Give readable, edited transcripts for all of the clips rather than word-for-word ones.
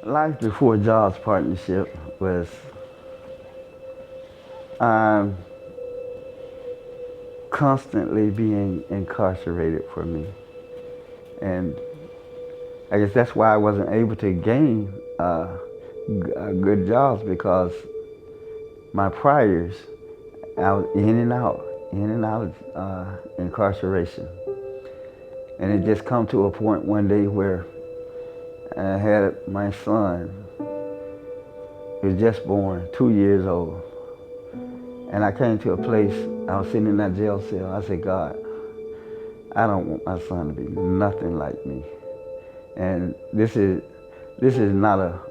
Life before jobs partnership was um, constantly being incarcerated for me. And I guess that's why I wasn't able to gain good jobs because my priors, I was in and out of incarceration. And it just come to a point one day where I had my son, he was just born, 2 years old. And I came to a place, I was sitting in that jail cell. I said, God, I don't want my son to be nothing like me. And this is not a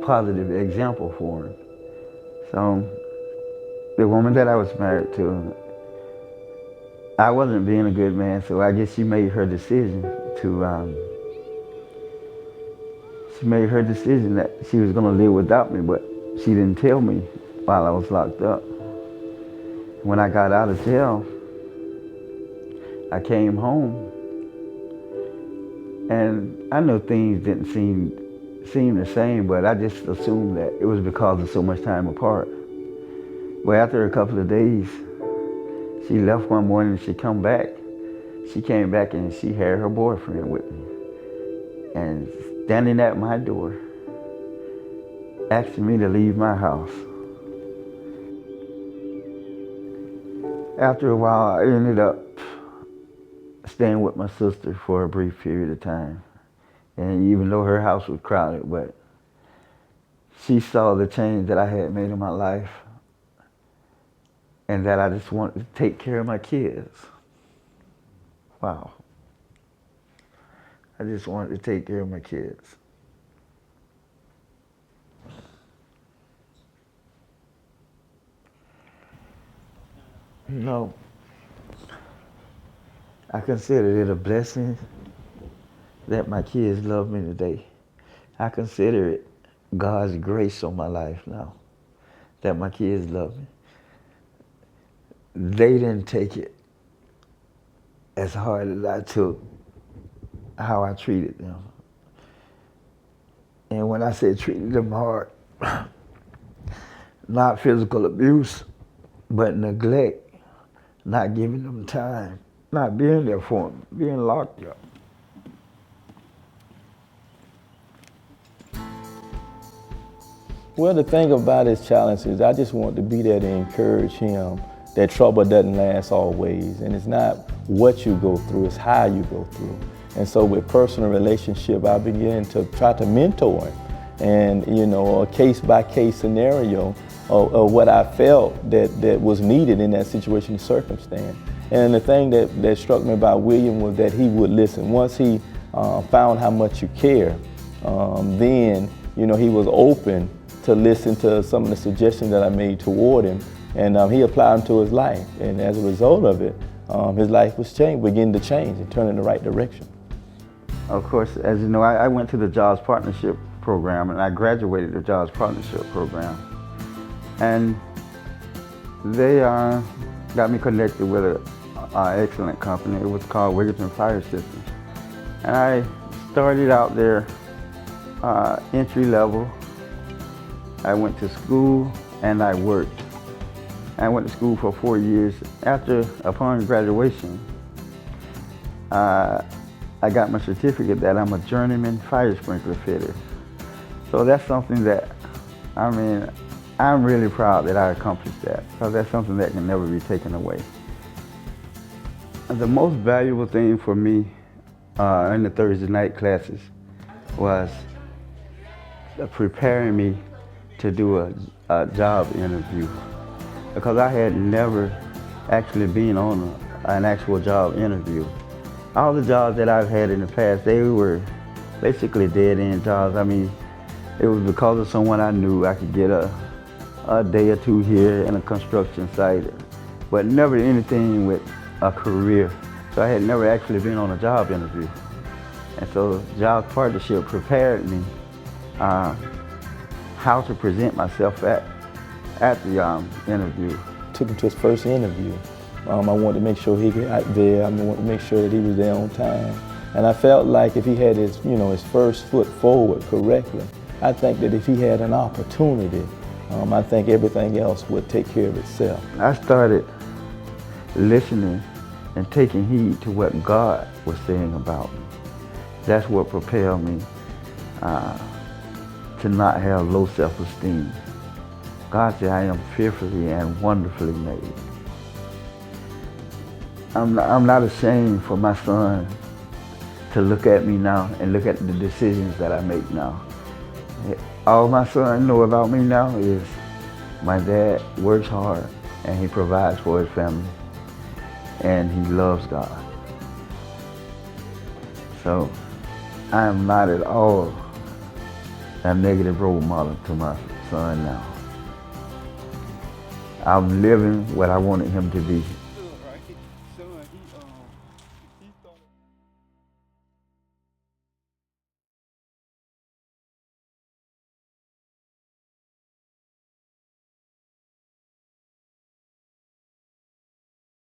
positive example for him. So the woman that I was married to, I wasn't being a good man, so I guess she made her decision that she was gonna live without me, but she didn't tell me while I was locked up. When I got out of jail, I came home, and I know things didn't seem the same, but I just assumed that it was because of so much time apart. But after a couple of days, she left one morning and she come back. She came back and she had her boyfriend with me. And standing at my door, asking me to leave my house. After a while, I ended up staying with my sister for a brief period of time. And even though her house was crowded, but she saw the change that I had made in my life and that I just wanted to take care of my kids. Wow. I just wanted to take care of my kids. You know, I consider it a blessing that my kids love me today. I consider it God's grace on my life now, that my kids love me. They didn't take it as hard as I took how I treated them. And when I say treated them hard, not physical abuse, but neglect, not giving them time, not being there for them, being locked up. Well, the thing about his challenge is I just want to be there to encourage him that trouble doesn't last always. And it's not what you go through, it's how you go through. And so with personal relationship, I began to try to mentor him. And, you know, a case-by-case scenario of what I felt that was needed in that situation and circumstance. And the thing that struck me about William was that he would listen. Once he found how much you care, then, you know, he was open to listen to some of the suggestions that I made toward him. And he applied them to his life. And as a result of it, his life was beginning to change and turn in the right direction. Of course, as you know, I went to the Jobs Partnership Program and I graduated the Jobs Partnership Program. And they got me connected with an excellent company. It was called Williamson Fire Systems. And I started out there entry level. I went to school and I worked. I went to school for 4 years. Upon graduation, I got my certificate that I'm a journeyman fire sprinkler fitter. So that's something that, I mean, I'm really proud that I accomplished that, because that's something that can never be taken away. The most valuable thing for me in the Thursday night classes was preparing me to do a job interview, because I had never actually been on an actual job interview. All the jobs that I've had in the past, they were basically dead-end jobs. I mean, it was because of someone I knew I could get a day or two here in a construction site, but never anything with a career. So I had never actually been on a job interview. And so Jobs Partnership prepared me how to present myself at the interview. Took him to his first interview. I wanted to make sure he got there. I wanted to make sure that he was there on time. And I felt like if he had his first foot forward correctly, I think that if he had an opportunity, I think everything else would take care of itself. I started listening and taking heed to what God was saying about me. That's what propelled me to not have low self-esteem. God said, I am fearfully and wonderfully made. I'm not ashamed for my son to look at me now and look at the decisions that I make now. All my son know about me now is my dad works hard and he provides for his family and he loves God. So I am not at all a negative role model to my son now. I'm living what I wanted him to be.